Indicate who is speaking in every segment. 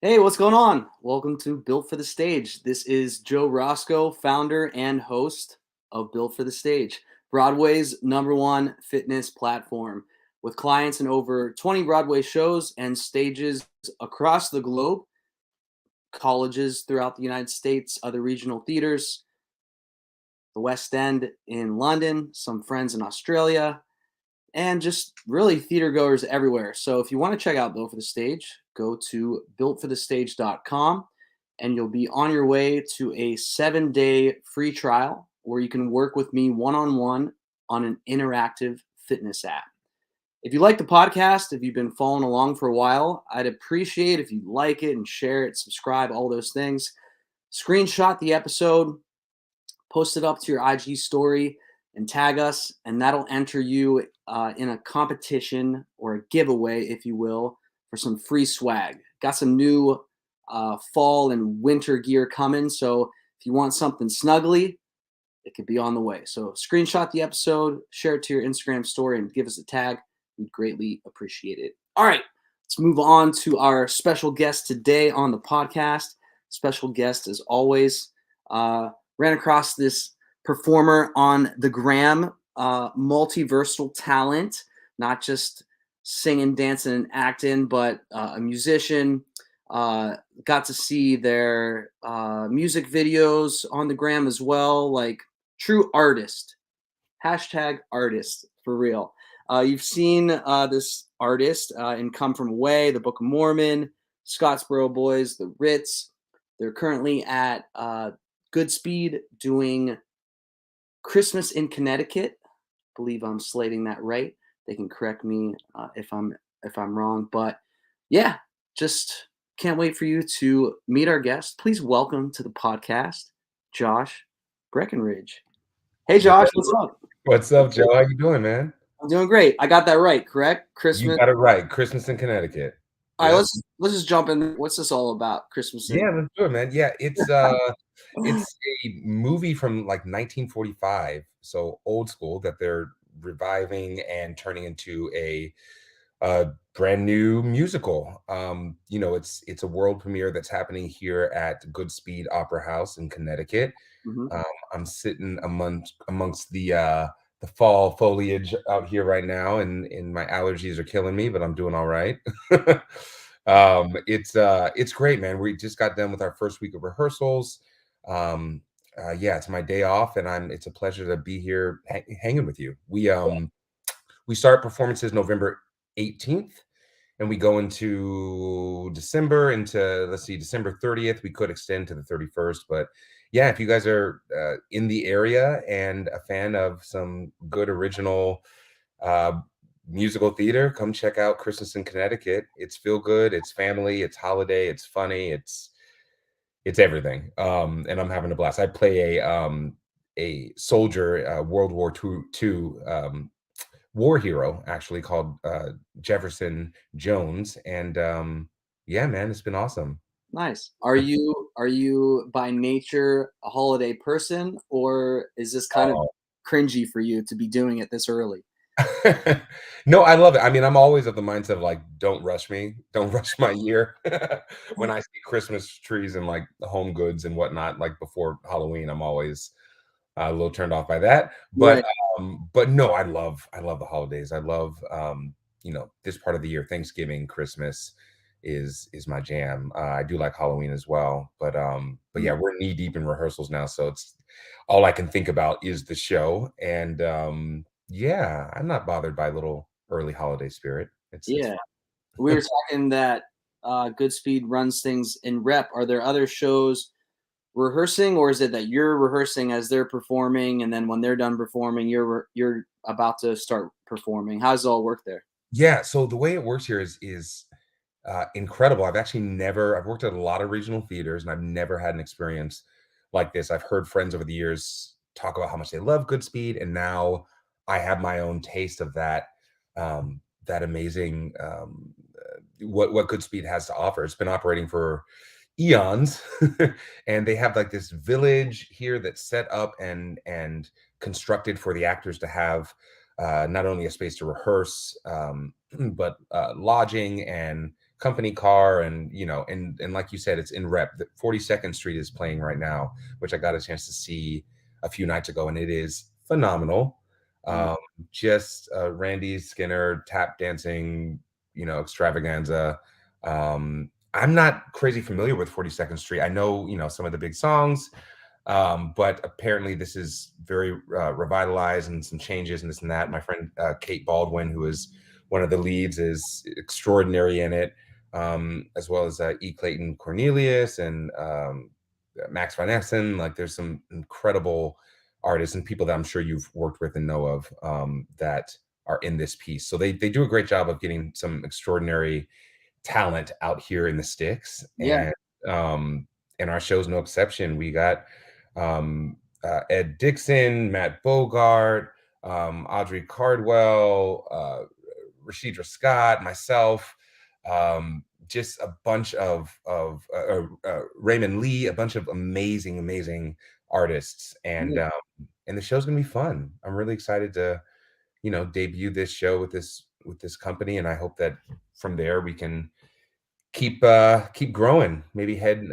Speaker 1: Hey, what's going on? Welcome to Built for the Stage. This is Joe Roscoe, founder and host of Built for the Stage, Broadway's #1 fitness platform. With clients in over 20 Broadway shows and stages across the globe, colleges throughout the United States, other regional theaters, the West End in London, some friends in Australia, and just really theater goers everywhere. So if you want to check out Built for the Stage, go to builtforthestage.com and you'll be on your way to a 7-day free trial where you can work with me one-on-one on an interactive fitness app. If you like the podcast, if you've been following along for a while, I'd appreciate if you like it and share it, subscribe, all those things. Screenshot the episode, post it up to your IG story, and tag us, and that'll enter you in a competition or a giveaway, if you will, for some free swag. Got some new fall and winter gear coming, so if you want something snuggly, it could be on the way. So screenshot the episode, share it to your Instagram story, and give us a tag. We'd greatly appreciate it. All right, let's move on to our special guest today on the podcast. Special guest, as always, ran across this performer on the gram, multiversal talent, not just singing, dancing, and acting, but a musician. Got to see their music videos on the gram as well, like true artist. Hashtag artist for real. You've seen this artist in Come From Away, the Book of Mormon, Scottsboro Boys, the Ritz. They're currently at Goodspeed doing Christmas in Connecticut. I believe I'm slating that right. They can correct me if I'm wrong, but yeah, just can't wait for you to meet our guest. Please welcome to the podcast, Josh Breckenridge. Hey, Josh, what's up?
Speaker 2: What's up, Joe? How you doing, man?
Speaker 1: I'm doing great. I got that right, correct?
Speaker 2: You
Speaker 1: Christmas.
Speaker 2: got it right. Christmas in Connecticut.
Speaker 1: All right,
Speaker 2: Yep.
Speaker 1: let's just jump in. What's this all about? Christmas in.
Speaker 2: Yeah, let's do it, man. Yeah, it's a movie from like 1945, so old school that they're reviving and turning into a brand new musical. It's a world premiere that's happening here at Goodspeed Opera House in Connecticut.
Speaker 1: Mhm.
Speaker 2: I'm sitting amongst the fall foliage out here right now, and my allergies are killing me, but I'm doing all right. It's great, man. We just got done with our first week of rehearsals. Yeah, it's my day off, and it's a pleasure to be here hanging with you. We start performances November 18th, and we go into December, into, let's see, December 30th. We could extend to the 31st, but yeah, if you guys are in the area and a fan of some good original uh, musical theater, come check out Christmas in Connecticut. It's feel good, it's family, it's holiday, it's funny, it's everything. And I'm having a blast. I play a soldier, World War II war hero, actually, called Jefferson Jones, and yeah, man, it's been awesome.
Speaker 1: Nice. Are you by nature a holiday person, or is this kind of
Speaker 2: Oh.
Speaker 1: cringy for you to be doing it this early?
Speaker 2: No, I love it. I mean, I'm always of the mindset of like, don't rush me, don't rush my year. When I see Christmas trees and like the home goods and whatnot, like before Halloween, I'm always a little turned off by that.
Speaker 1: Right.
Speaker 2: But no, I love the holidays. I love this part of the year. Thanksgiving, Christmas is my jam. I do like Halloween as well, but yeah,
Speaker 1: Mm.
Speaker 2: we're knee deep in rehearsals now, so it's all I can think about is the show. And yeah, I'm not bothered by little early holiday spirit. It's
Speaker 1: Yeah. We were talking that Goodspeed runs things in rep. Are there other shows rehearsing, or is it that you're rehearsing as they're performing, and then when they're done performing, you're about to start performing? How does it all work there?
Speaker 2: Yeah, so the way it works here is incredible. I've worked at a lot of regional theaters, and I've never had an experience like this. I've heard friends over the years talk about how much they love Goodspeed, and now I have my own taste of that amazing what Goodspeed has to offer. It's been operating for eons, and they have like this village here that's set up and constructed for the actors to have not only a space to rehearse, but lodging and company car, and and like you said, it's in rep. 42nd Street is playing right now, which I got a chance to see a few nights ago, and it is phenomenal.
Speaker 1: Mm.
Speaker 2: Um, just Randy Skinner tap dancing, extravaganza. I'm not crazy familiar with 42nd Street. I know, some of the big songs, but apparently this is very revitalized and some changes and this and that. My friend Kate Baldwin, who is one of the leads, is extraordinary in it, as well as E. Clayton Cornelius and Max Van Essen. Like, there's some incredible artists and people that I'm sure you've worked with and know of, that are in this piece. So they do a great job of getting some extraordinary talent out here in the sticks,
Speaker 1: Yeah.
Speaker 2: um and our show's no exception. We got Ed Dixon, Matt Bogart, Audrey Cardwell, Rashidra Scott, myself, just a bunch of Raymond Lee, a bunch of amazing artists,
Speaker 1: Yeah.
Speaker 2: and the show's gonna be fun. I'm really excited to debut this show with this company, and I hope that from there we can keep growing. Maybe head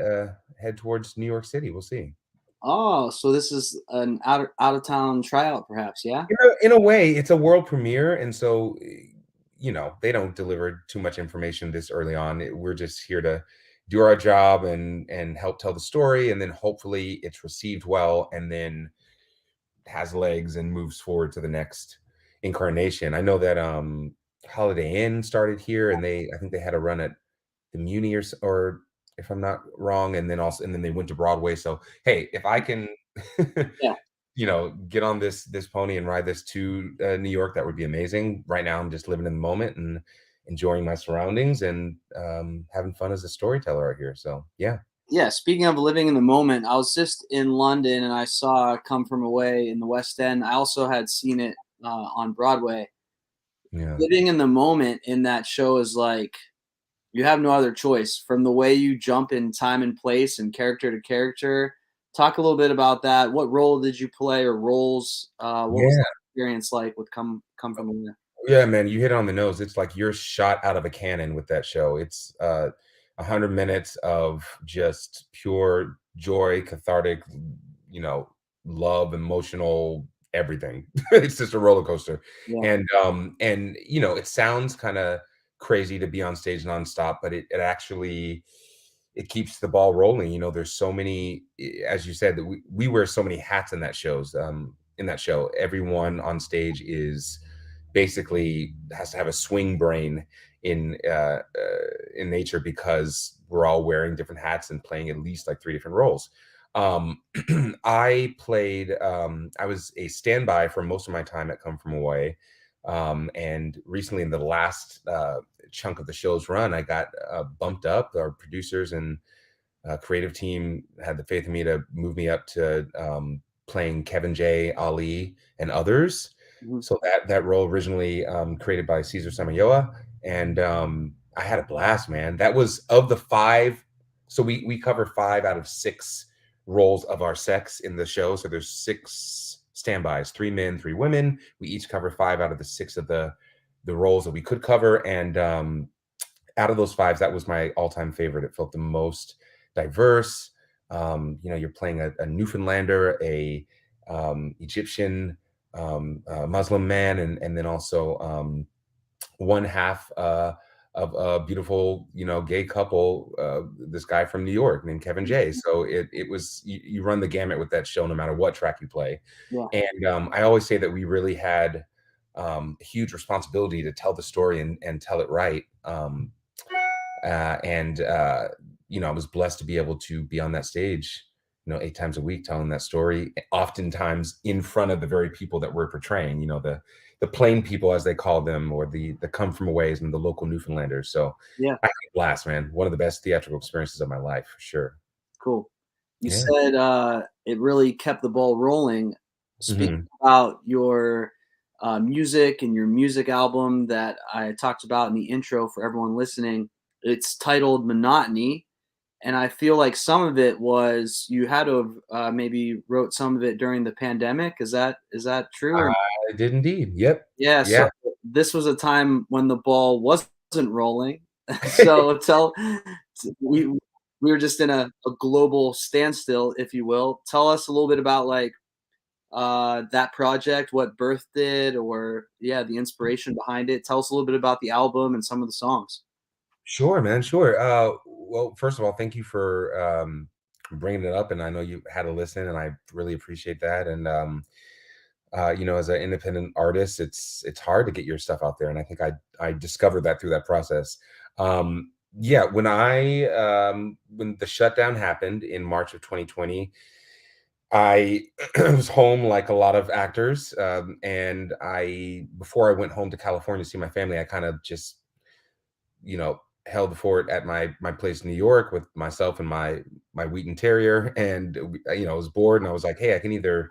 Speaker 2: towards New York City. We'll see.
Speaker 1: Oh, so this is an out of town tryout, perhaps? Yeah.
Speaker 2: In a way, it's a world premiere, and so they don't deliver too much information this early on. We're just here to do our job and help tell the story, and then hopefully it's received well, and then has legs and moves forward to the next incarnation. I know that Holiday Inn started here, and I think they had a run at the Muni, or if I'm not wrong, and then they went to Broadway. So hey, if I can,
Speaker 1: Yeah.
Speaker 2: get on this pony and ride this to New York, that would be amazing. Right now, I'm just living in the moment and enjoying my surroundings and having fun as a storyteller out here. So yeah,
Speaker 1: Yeah, speaking of living in the moment, I was just in London and I saw Come From Away in the West End. I also had seen it on Broadway.
Speaker 2: yeah,
Speaker 1: Living in the moment in that show is like you have no other choice from the way you jump in time and place and character to character. Talk a little bit about that. What role did you play or roles? What was
Speaker 2: yeah.
Speaker 1: that experience like with Come From Away?
Speaker 2: Yeah, man, you hit it on the nose. It's like you're shot out of a cannon with that show. It's 100 minutes of just pure joy, cathartic, you know, love, emotional, everything. It's just a roller coaster.
Speaker 1: Yeah,
Speaker 2: And it sounds kind of crazy to be on stage nonstop, but it actually it keeps the ball rolling. There's so many, as you said, that we wear so many hats in that show. Everyone on stage is basically has to have a swing brain in nature, because we're all wearing different hats and playing at least like three different roles. Um, I was a standby for most of my time at Come From Away. And recently, in the last chunk of the show's run, I got bumped up. Our producers and creative team had the faith in me to move me up to playing Kevin J, Ali, and others.
Speaker 1: mhm,
Speaker 2: So that role originally created by Cesar Samayoa, and I had a blast, man. That was of the five. So we cover 5 out of 6 roles of our sex in the show. So there's 6 standbys, 3 men, 3 women. We each cover 5 out of the 6 of the roles that we could cover, and out of those 5, that was my all-time favorite. It felt the most diverse. You're playing a Newfoundlander, a Egyptian, Muslim man, and then also one half of a beautiful, gay couple. This guy from New York named Kevin J. So it was you run the gamut with that show, no matter what track you play.
Speaker 1: yeah,
Speaker 2: And I always say that we really had a huge responsibility to tell the story and tell it right. And I was blessed to be able to be on that stage, 8 times a week, telling that story, oftentimes in front of the very people that we're portraying, the plain people, as they call them, or the come from aways and the local Newfoundlanders. So
Speaker 1: yeah.
Speaker 2: I had a blast, man. One of the best theatrical experiences of my life, for sure.
Speaker 1: Cool. You
Speaker 2: Yeah.
Speaker 1: said it really kept the ball rolling. Speaking
Speaker 2: Hmm.
Speaker 1: about your music and your music album that I talked about in the intro for everyone listening, it's titled Monotony. And I feel like some of it was you had to have maybe wrote some of it during the pandemic. Is that true? Or
Speaker 2: I did indeed. Yep.
Speaker 1: yeah,
Speaker 2: Yeah.
Speaker 1: so this was a time when the ball wasn't rolling. So we were just in a global standstill, if you will. Tell us a little bit about like that project, what birthed it, or yeah, the inspiration behind it. Tell us a little bit about the album and some of the songs.
Speaker 2: Sure, man. Sure. Well, first of all, thank you for bringing it up, and I know you had a listen, and I really appreciate that. And as an independent artist, it's hard to get your stuff out there, and I think I discovered that through that process. Yeah, when the shutdown happened in March of 2020, I was home like a lot of actors, and I before I went home to California to see my family, I kind of just held the fort at my place in New York with myself and my Wheaton Terrier, and I was bored, and I was like, hey, I can either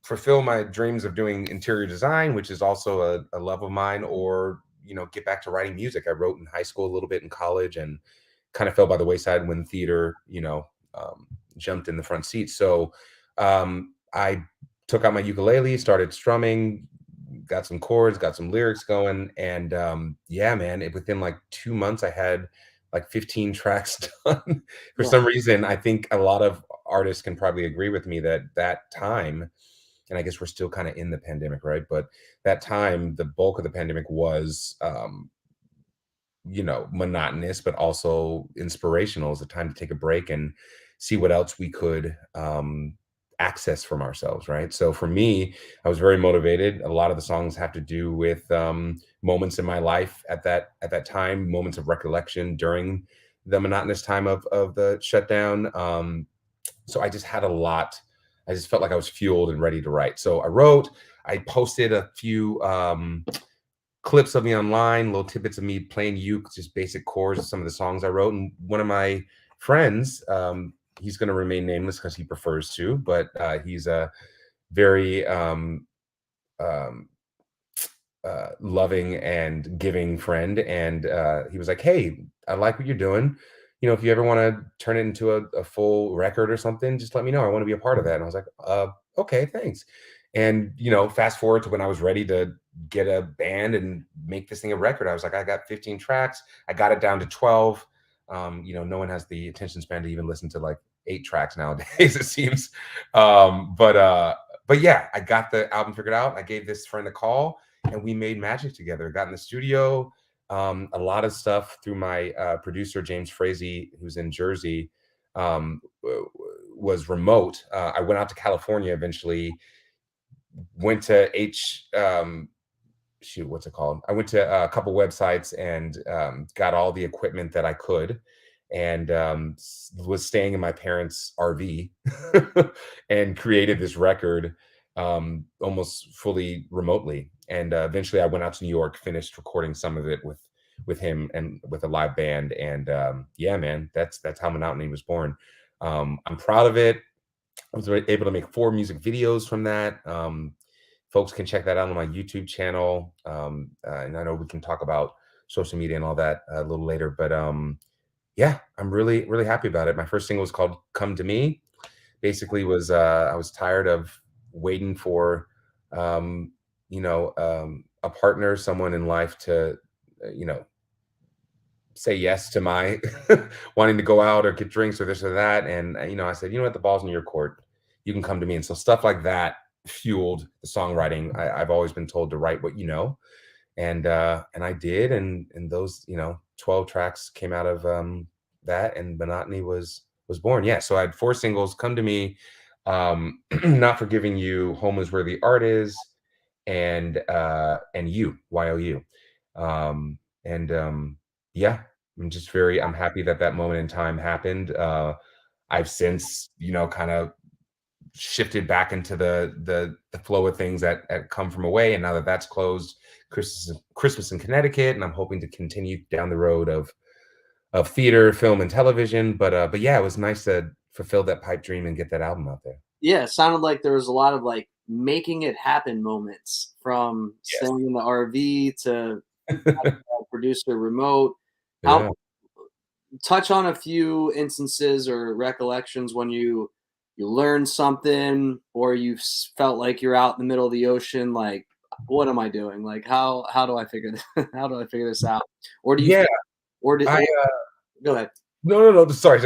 Speaker 2: fulfill my dreams of doing interior design, which is also a love of mine, or get back to writing music. I wrote in high school, a little bit in college, and kind of fell by the wayside when theater, jumped in the front seat. So I took out my ukulele, started strumming, got some chords, got some lyrics going, and yeah, man, within like 2 months, I had like 15 tracks done. For
Speaker 1: Yeah.
Speaker 2: some reason, I think a lot of artists can probably agree with me that that time, and I guess we're still kind of in the pandemic, right? But that time, the bulk of the pandemic was monotonous, but also inspirational. As a time to take a break and see what else we could access from ourselves, right? So for me, I was very motivated. A lot of the songs have to do with moments in my life at that time, moments of recollection during the monotonous time of the shutdown. So I just had a lot. I just felt like I was fueled and ready to write. So I wrote. I posted a few clips of me online, little tidbits of me playing uke, just basic chords of some of the songs I wrote. And one of my friends, he's going to remain nameless because he prefers to, but he's a very um, loving and giving friend. And he was like, hey, I like what you're doing. If you ever want to turn it into a full record or something, just let me know. I want to be a part of that. And I was like, okay, thanks. And, fast forward to when I was ready to get a band and make this thing a record, I was like, I got 15 tracks. I got it down to 12. No one has the attention span to even listen to like 8 tracks nowadays, it seems. But yeah, I got the album figured out. I gave this friend a call and we made magic together. Got in the studio, a lot of stuff through my producer James Frazee, who's in Jersey, was remote. I went out to California eventually. Went to shoot, what's it called? I went to a couple websites and got all the equipment that I could, and was staying in my parents' RV and created this record almost fully remotely. And eventually, I went out to New York, finished recording some of it with him and with a live band. And yeah, man, that's how Monotony was born. I'm proud of it. I was able to make 4 music videos from that. Folks can check that out on my YouTube channel. And I know we can talk about social media and all that a little later, but yeah, I'm really, really happy about it. My first single was called Come to Me. Basically was I was tired of waiting for a partner, someone in life to you know say yes to my wanting to go out or get drinks or this or that. And I said, what, the ball's in your court. You can come to me. And so stuff like that fueled the songwriting. I've always been told to write what you know, and I did. And those 12 tracks came out of that, and Monotony was born. Yeah. So I had 4 singles: Come to Me, Not Forgiving You, Home Is Where the Art Is, and YOU. And yeah, I'm happy that that moment in time happened. I've since, kind of shifted back into the flow of things that come from away. And now that that's closed, Christmas in Connecticut, and I'm hoping to continue down the road of theater, film, and television. But yeah, it was nice to fulfill that pipe dream and get that album out there.
Speaker 1: Yeah, it sounded like there was a lot of like making it happen moments from
Speaker 2: Yes.
Speaker 1: staying in the RV to producer remote. How
Speaker 2: Yeah.
Speaker 1: touch on a few instances or recollections when you learned something or you felt like you're out in the middle of the ocean like what am I doing, like how do I figure this, how do I figure this out, or do you
Speaker 2: Yeah.
Speaker 1: or did
Speaker 2: I
Speaker 1: or go ahead.
Speaker 2: No. Sorry.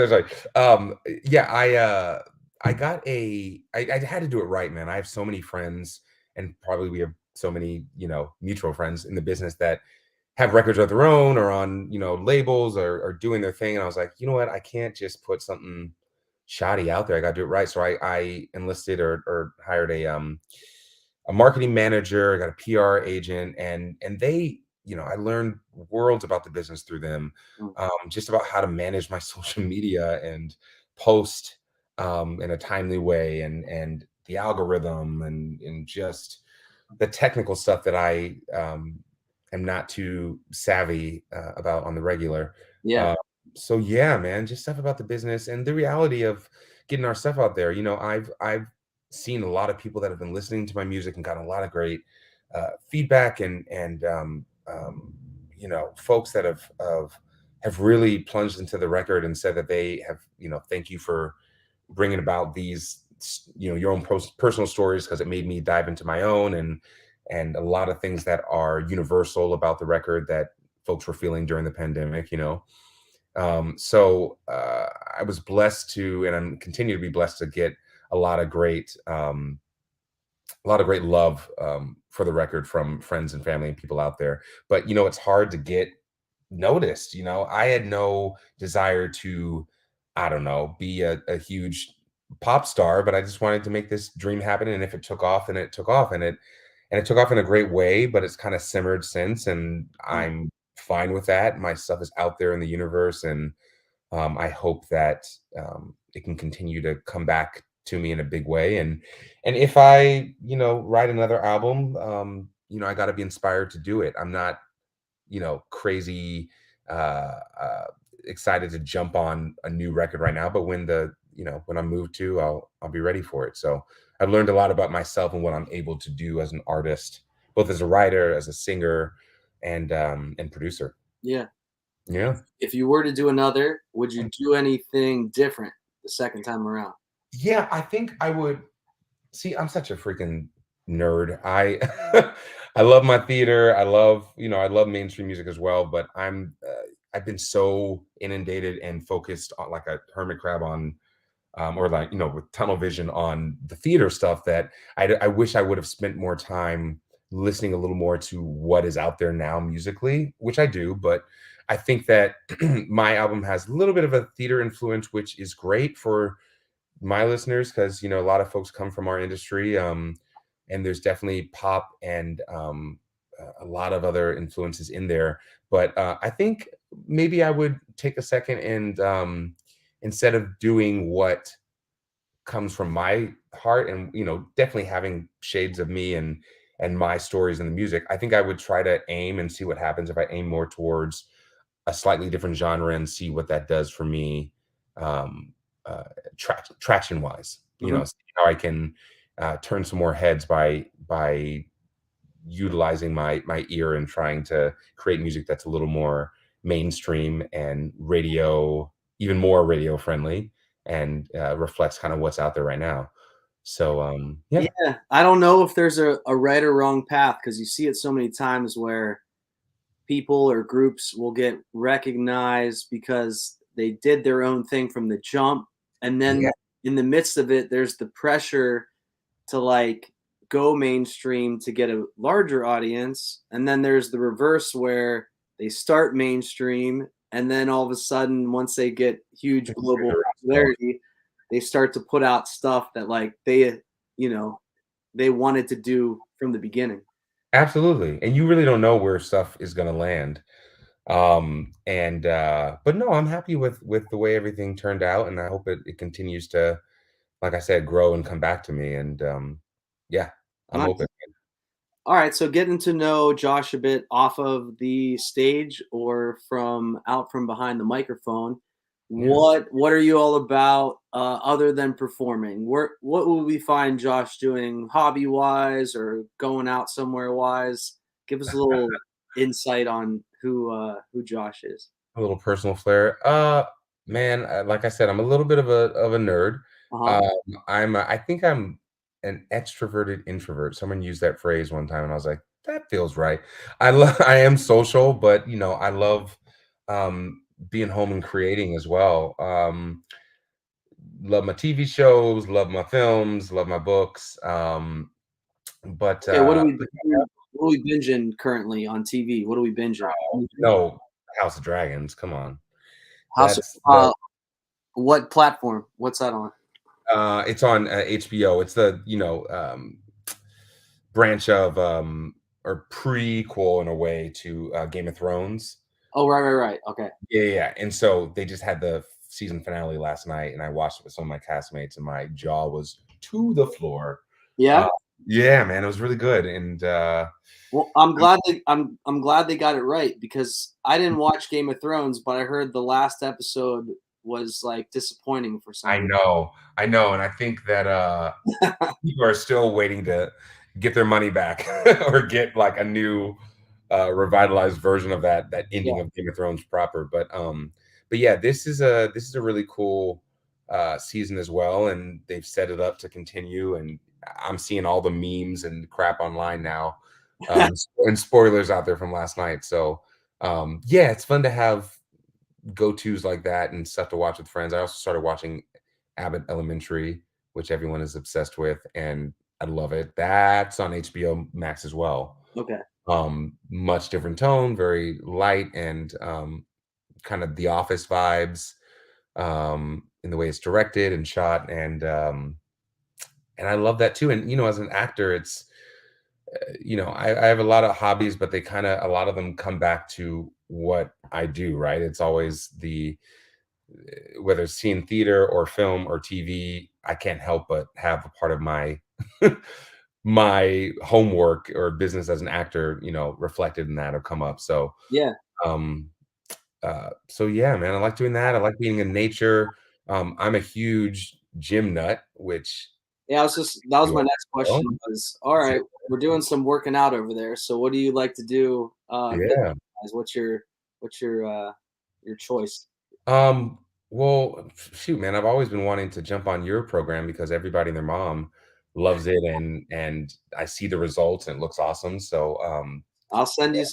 Speaker 2: Yeah, I got I had to do it right, man. I have so many friends, and probably we have so many, mutual friends in the business that have records of their own or on, labels or doing their thing. And I was like, you know what? I can't just put something shoddy out there. I got to do it right. So I enlisted or hired a marketing manager. I got a PR agent, and they, I learned worlds about the business through them,
Speaker 1: Mm,
Speaker 2: just about how to manage my social media and post in a timely way, and the algorithm, and just the technical stuff that I am not too savvy about on the regular.
Speaker 1: yeah,
Speaker 2: Uh, so yeah, man, just stuff about the business and the reality of getting our stuff out there. I've seen a lot of people that have been listening to my music and gotten a lot of great feedback, and folks that have really plunged into the record and said that they have, thank you for bringing about these, your own personal stories, because it made me dive into my own, and a lot of things that are universal about the record that folks were feeling during the pandemic. So I was blessed to, and I'm continue to be blessed to get a lot of great love for the record from friends and family and people out there. But it's hard to get noticed. I had no desire to, I don't know, be a huge pop star, but I just wanted to make this dream happen. And if it took off, and it took off, and it took off in a great way, but it's kind of simmered since, and
Speaker 1: mm,
Speaker 2: I'm fine with that. My stuff is out there in the universe, and I hope that it can continue to come back to me in a big way. And if I, write another album, I got to be inspired to do it. I'm not, crazy excited to jump on a new record right now, but when I'm moved to, I'll be ready for it. So I've learned a lot about myself and what I'm able to do as an artist, both as a writer, as a singer, and producer.
Speaker 1: yeah.
Speaker 2: Yeah.
Speaker 1: If you were to do another, would you do anything different the second time around?
Speaker 2: Yeah, I think I would. See, I'm such a freaking nerd. I love my theater. I love mainstream music as well, but I've been so inundated and focused on, like a hermit crab on, or like, with tunnel vision on the theater stuff, that I wish I would have spent more time listening a little more to what is out there now musically, which I do. But I think that my album has a little bit of a theater influence, which is great for my listeners, because a lot of folks come from our industry, and there's definitely pop and a lot of other influences in there. But I think maybe I would take a second, and instead of doing what comes from my heart, and definitely having shades of me and my stories in the music, I think I would try to aim and see what happens if I aim more towards a slightly different genre, and see what that does for me, um, uh, traction wise.
Speaker 1: Mhm.
Speaker 2: See how I can turn some more heads by utilizing my ear and trying to create music that's a little more mainstream and radio, even more radio friendly, and reflects kind of what's out there right now. So yeah.
Speaker 1: Yeah, I don't know if there's a right or wrong path because you see it so many times where people or groups will get recognized because they did their own thing from the jump. And
Speaker 2: Yeah.
Speaker 1: then in the midst of it, there's the pressure to like go mainstream to get a larger audience. And then there's the reverse where they start mainstream and then all of a sudden, once they get huge global popularity, they start to put out stuff that like you know, they wanted to do from the beginning.
Speaker 2: Absolutely. And you really don't know where stuff is going to land. And But no, I'm happy with the way everything turned out, and I hope it continues to, like I said, grow and come back to me. And yeah, I'm
Speaker 1: Nice.
Speaker 2: open.
Speaker 1: All right, so getting to know Josh a bit off of the stage or from out from behind the microphone,
Speaker 2: Yeah.
Speaker 1: what are you all about other than performing? What will we find Josh doing hobby wise or going out somewhere wise? Give us a little insight on who Josh is.
Speaker 2: A little personal flair. Man, like I said, I'm a little bit of a nerd.
Speaker 1: Uh huh.
Speaker 2: Um, I think I'm an extroverted introvert. Someone used that phrase one time, and I was like, that feels right. I am social, but I love being home and creating as well. Love my TV shows, love my films, love my books. But
Speaker 1: Okay, what are we binging currently on TV? What are we binging?
Speaker 2: no, House of Dragons. Come on,
Speaker 1: House of,
Speaker 2: that's the
Speaker 1: what platform? What's that on?
Speaker 2: it's on HBO. It's the branch of or prequel in a way to Game of Thrones.
Speaker 1: Oh, right. Okay.
Speaker 2: Yeah, yeah, yeah. And so they just had the season finale last night, and I watched it with some of my castmates, and my jaw was to the floor. Uh,
Speaker 1: Yeah.
Speaker 2: yeah, man, it was really good, and
Speaker 1: Well, I'm glad they got it right because I didn't watch Game of Thrones, but I heard the last episode was like disappointing for some reason.
Speaker 2: I know, and I think that people are still waiting to get their money back or get like a new revitalized version of that
Speaker 1: Yeah.
Speaker 2: ending of Game of Thrones proper. But yeah, this is a really cool season as well, and they've set it up to continue. And I'm seeing all the memes and crap online now, and spoilers out there from last night. So yeah, it's fun to have go-tos like that and stuff to watch with friends. I also started watching Abbott Elementary, which everyone is obsessed with, and I love it. That's on HBO Max as well.
Speaker 1: Okay.
Speaker 2: Much different tone, very light, and kind of The Office vibes in the way it's directed and shot, and I love that too. And as an actor, it's I have a lot of hobbies, but they kind of a lot of them come back to what I do, right? It's always the whether it's seeing theater or film or TV, I can't help but have a part of my my homework or business as an actor, reflected in that or come up. So,
Speaker 1: Yeah.
Speaker 2: um, so yeah, man, I like doing that. I like being in nature. I'm a huge gym nut, which
Speaker 1: Yeah, that was
Speaker 2: you
Speaker 1: my
Speaker 2: are
Speaker 1: next
Speaker 2: as well.
Speaker 1: question was, all right, we're doing some working out over there. So what do you like to do fitness
Speaker 2: Yeah.
Speaker 1: wise? What's your choice?
Speaker 2: Well, shoot, man, I've always been wanting to jump on your program because everybody and their mom loves it, and I see the results and it looks awesome. So,
Speaker 1: I'll send you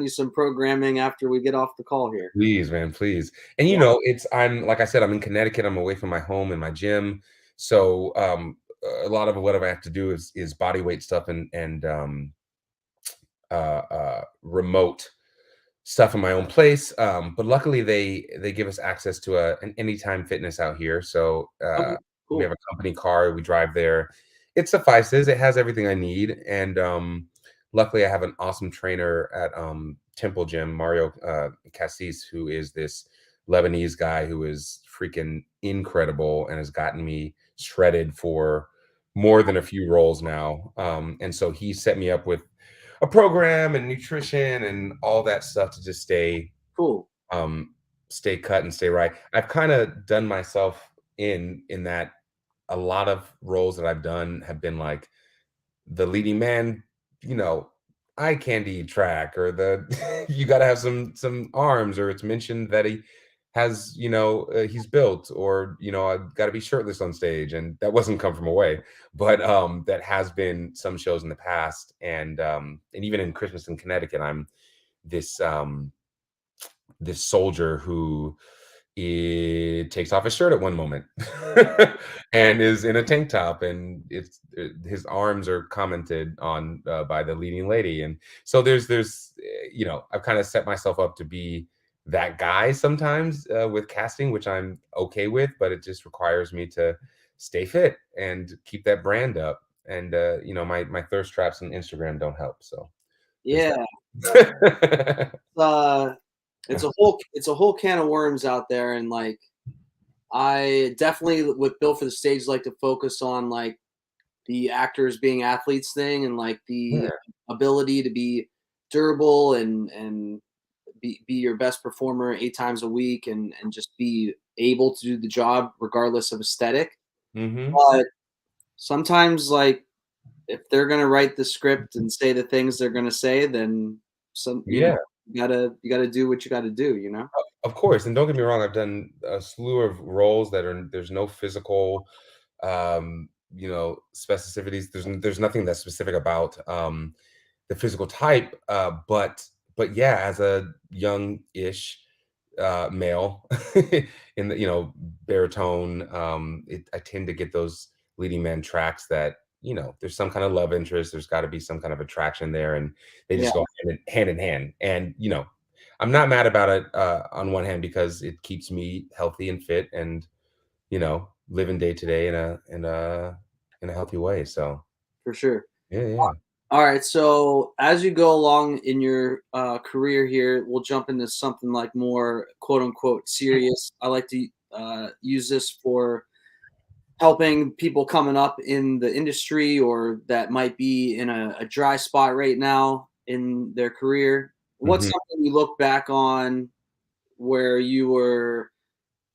Speaker 1: some programming after we get off the call here.
Speaker 2: please, man, please. And
Speaker 1: Yeah.
Speaker 2: I'm like I said, I'm in Connecticut. I'm away from my home and my gym, so a lot of what I have to do is body weight stuff and remote stuff in my own place. But luckily, they give us access to an anytime fitness out here. So
Speaker 1: Okay.
Speaker 2: we have
Speaker 1: Cool.
Speaker 2: a company car. We drive there. It suffices. It has everything I need, and luckily, I have an awesome trainer at Temple Gym, Mario Cassis, who is this Lebanese guy who is freaking incredible and has gotten me shredded for more than a few rolls now. And so he set me up with a program and nutrition and all that stuff to just
Speaker 1: Cool.
Speaker 2: um stay cut and stay right. I've kind of done myself in that a lot of roles that I've done have been like the leading man, you know, eye candy track or the you got to have some arms or it's mentioned that he has, he's built or I've got to be shirtless on stage and that wasn't come from away, but that has been some shows in the past and even in Christmas in Connecticut I'm this this soldier who takes off his shirt at one moment and is in a tank top and his arms are commented on by the leading lady and so I've kind of set myself up to be that guy sometimes with casting which I'm okay with but it just requires me to stay fit and keep that brand up and my thirst traps on Instagram don't help so there's
Speaker 1: Yeah.
Speaker 2: that.
Speaker 1: Uh it's a whole can of worms out there, and like I definitely with Bill for the Stage like to focus on like the actors being athletes thing and like
Speaker 2: Yeah.
Speaker 1: the ability to be durable and be your best performer 8 times a week and just be able to do the job regardless of aesthetic.
Speaker 2: Hmm.
Speaker 1: But sometimes like if they're gonna write the script and say the things they're gonna say, then
Speaker 2: Yeah.
Speaker 1: you gotta do what you gotta do, you know?
Speaker 2: Of course, and don't get me wrong, I've done a slew of roles that are there's no physical, specificities. There's nothing that's specific about the physical type, but but yeah, as a young-ish male in the baritone, I tend to get those leading man tracks that there's some kind of love interest, there's got to be some kind of attraction there, and they
Speaker 1: Yeah,
Speaker 2: just go hand in hand. And I'm not mad about it on one hand because it keeps me healthy and fit, and living day to day in a healthy way. So
Speaker 1: for sure.
Speaker 2: yeah, yeah.
Speaker 1: All right. So as you go along in your career here, we'll jump into something like more quote unquote serious. I like to use this for helping people coming up in the industry or that might be in a dry spot right now in their career. What's
Speaker 2: Mhm.
Speaker 1: something you look back on where you were,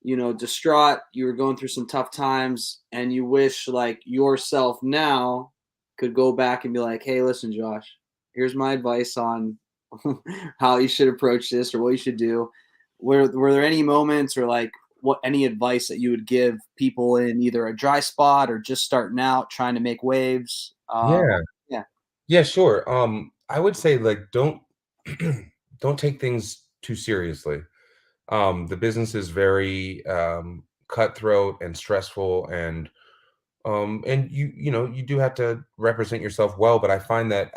Speaker 1: distraught, you were going through some tough times, and you wish like yourself now could go back and be like, hey, listen, Josh, here's my advice on how you should approach this or what you should do. Were there any moments or like what any advice that you would give people in either a dry spot or just starting out trying to make waves?
Speaker 2: Yeah.
Speaker 1: Yeah,
Speaker 2: Yeah, sure. I would say like don't take things too seriously. The business is very cutthroat and stressful, and you do have to represent yourself well. But I find that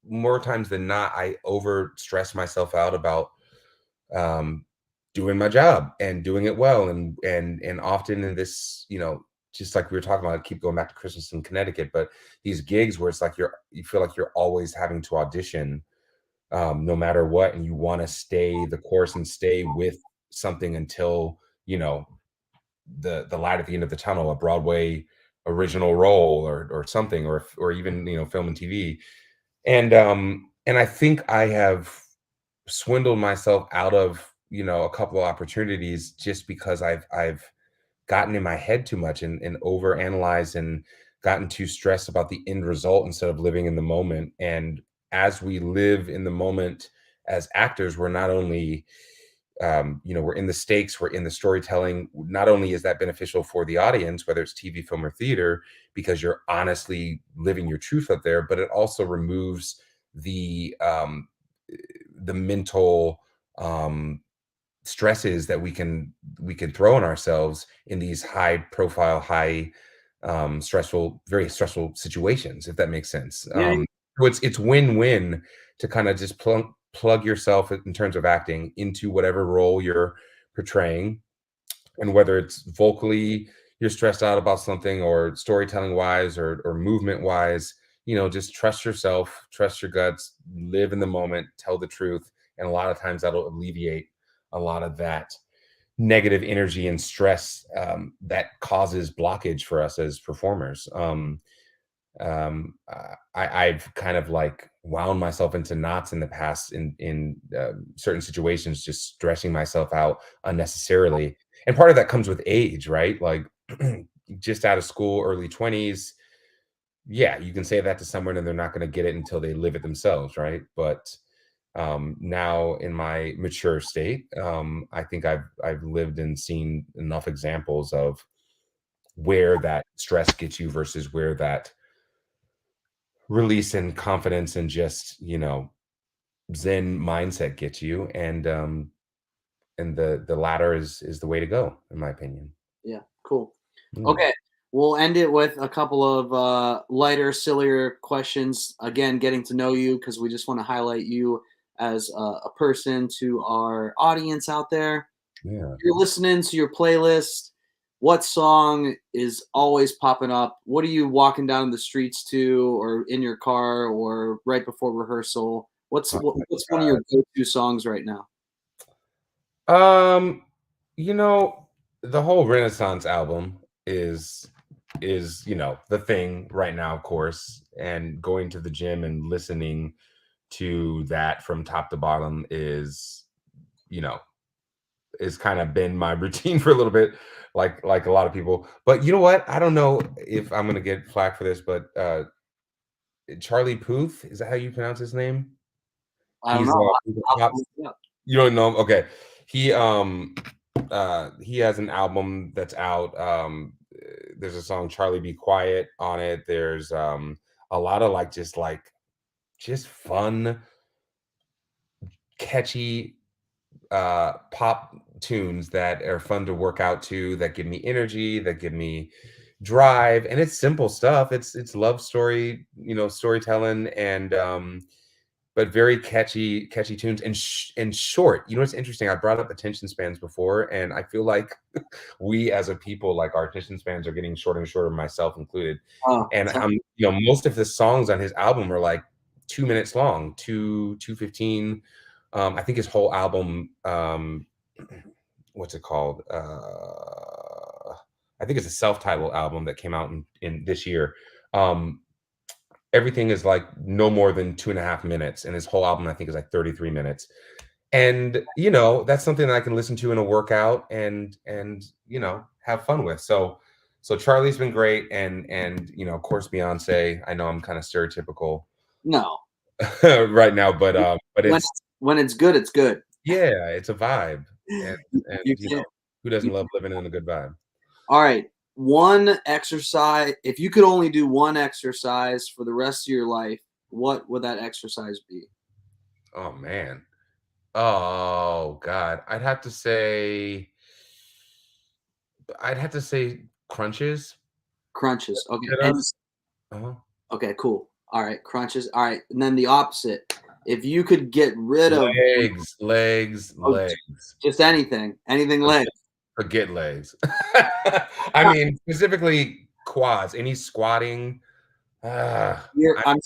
Speaker 2: more times than not, I over stress myself out about um, doing my job and doing it well, and often in this, just like we were talking about, I keep going back to Christmas in Connecticut, but these gigs where it's like you feel like you're always having to audition, no matter what, and you want to stay the course and stay with something until the light at the end of the tunnel, a Broadway original role or something, or even film and TV, and I think I have swindled myself out of a couple of opportunities just because I've gotten in my head too much and over analyzed and gotten too stressed about the end result instead of living in the moment. And as we live in the moment as actors, we're not only we're in the stakes, we're in the storytelling. Not only is that beneficial for the audience, whether it's TV, film, or theater, because you're honestly living your truth up there, but it also removes the mental stresses that we can throw on ourselves in these high profile, high stressful, very stressful situations, if that makes sense.
Speaker 1: yeah,
Speaker 2: So it's win-win to kind of just plug yourself in terms of acting into whatever role you're portraying, and whether it's vocally you're stressed out about something, or storytelling wise, or movement wise, just trust yourself, trust your guts, live in the moment, tell the truth, and a lot of times that'll alleviate a lot of that negative energy and stress that causes blockage for us as performers. I've kind of like wound myself into knots in the past in certain situations, just stressing myself out unnecessarily. And part of that comes with age, right? Like just out of school, early 20s. Yeah, you can say that to someone and they're not going to get it until they live it themselves, right? But now in my mature state, I think I've lived and seen enough examples of where that stress gets you versus where that release and confidence and just zen mindset gets you, and the latter is the way to go, in my opinion.
Speaker 1: yeah. Cool.
Speaker 2: Mm,
Speaker 1: Okay. We'll end it with a couple of lighter, sillier questions. Again, getting to know you because we just want to highlight you as a person to our audience out there.
Speaker 2: yeah.
Speaker 1: You're listening to your playlist. What song is always popping up? What are you walking down the streets to, or in your car, or right before rehearsal?
Speaker 2: Oh
Speaker 1: What's one of
Speaker 2: my
Speaker 1: your go-to songs right now?
Speaker 2: god. You know, the whole Renaissance album is the thing right now, of course, and going to the gym and listening to that from top to bottom you know is kind of been my routine for a little bit, like a lot of people. But you know what? I don't know if I'm gonna get flack for this, but Charlie Puth, is that how you pronounce his name?
Speaker 1: I don't know.
Speaker 2: He's a
Speaker 1: I'll
Speaker 2: pop.
Speaker 1: look it up.
Speaker 2: You don't know him? Okay. He he has an album that's out. There's a song Charlie Be Quiet on it. There's a lot of like just fun catchy pop tunes that are fun to work out to, that give me energy, that give me drive, and it's simple stuff. It's love story, storytelling, and but very catchy tunes, and short. You know what's interesting? I brought up attention spans before, and I feel like we as a people, like, our attention spans are getting shorter and shorter, myself included.
Speaker 1: Oh,
Speaker 2: And most of the songs on his album are like 2 minutes long, 2:15. I think his whole album, what's it called? I think it's a self-titled album that came out in this year. Um, Everything is like no more than 2.5 minutes, and his whole album I think is like 33 minutes. And that's something that I can listen to in a workout and have fun with. So Charlie's been great, and of course Beyonce. I know I'm kind of stereotypical
Speaker 1: no.
Speaker 2: right now, but
Speaker 1: When
Speaker 2: it's,
Speaker 1: it's, when it's good, it's good.
Speaker 2: yeah, it's a vibe, and
Speaker 1: You can't.
Speaker 2: who doesn't love living in a good vibe?
Speaker 1: All right. One exercise, if you could only do one exercise for the rest of your life, what would that exercise be?
Speaker 2: Oh man. Oh God. I'd have to say crunches.
Speaker 1: Crunches. Okay.
Speaker 2: Sit
Speaker 1: And
Speaker 2: ups. Uh-huh.
Speaker 1: okay, cool. All right. Crunches. All right. And then the opposite. If you could get rid of oh,
Speaker 2: Legs.
Speaker 1: just anything legs.
Speaker 2: Forget legs. I mean, specifically quads. Any squatting. Ah,
Speaker 1: You're, I'm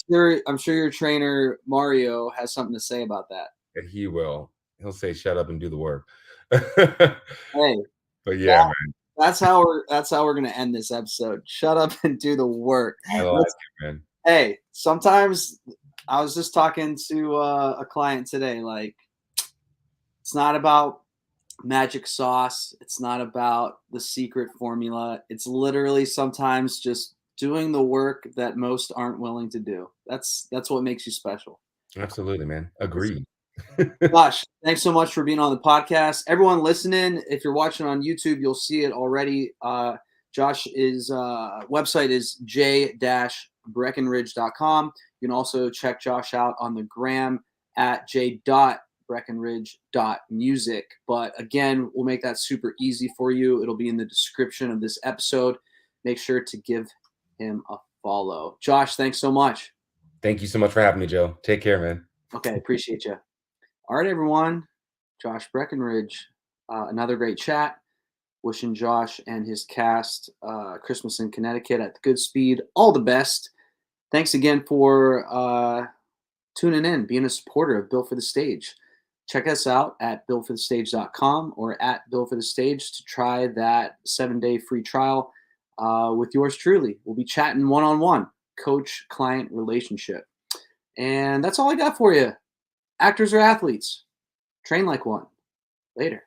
Speaker 1: sure your trainer Mario has something to say about that.
Speaker 2: he will. He'll say, "Shut up and do the work."
Speaker 1: Hey,
Speaker 2: But yeah,
Speaker 1: that,
Speaker 2: man,
Speaker 1: that's how we're gonna end this episode. Shut up and do the work.
Speaker 2: I like it, man.
Speaker 1: Hey, sometimes I was just talking to a client today. Like, it's not about magic sauce. It's not about the secret formula. It's literally sometimes just doing the work that most aren't willing to do. That's what makes you special.
Speaker 2: Absolutely, man. Agreed.
Speaker 1: Josh, thanks so much for being on the podcast. Everyone listening, if you're watching on YouTube, you'll see it already. Josh's website is j-breckenridge.com. You can also check Josh out on the gram at j.breckenridge.music. But again, we'll make that super easy for you. It'll be in the description of this episode. Make sure to give him a follow. Josh, thanks so much.
Speaker 2: Thank you so much for having me, Joe. Take care, man.
Speaker 1: Okay, appreciate you. All right, everyone. Josh Breckenridge, another great chat. Wishing Josh and his cast Christmas in Connecticut at the good speed. All the best. Thanks again for tuning in, being a supporter of Built for the Stage. Check us out at builtforthestage.com or at Built for the Stage to try that 7-day free trial with yours truly. We'll be chatting one-on-one, coach-client relationship. And that's all I got for you. Actors or athletes, train like one. Later.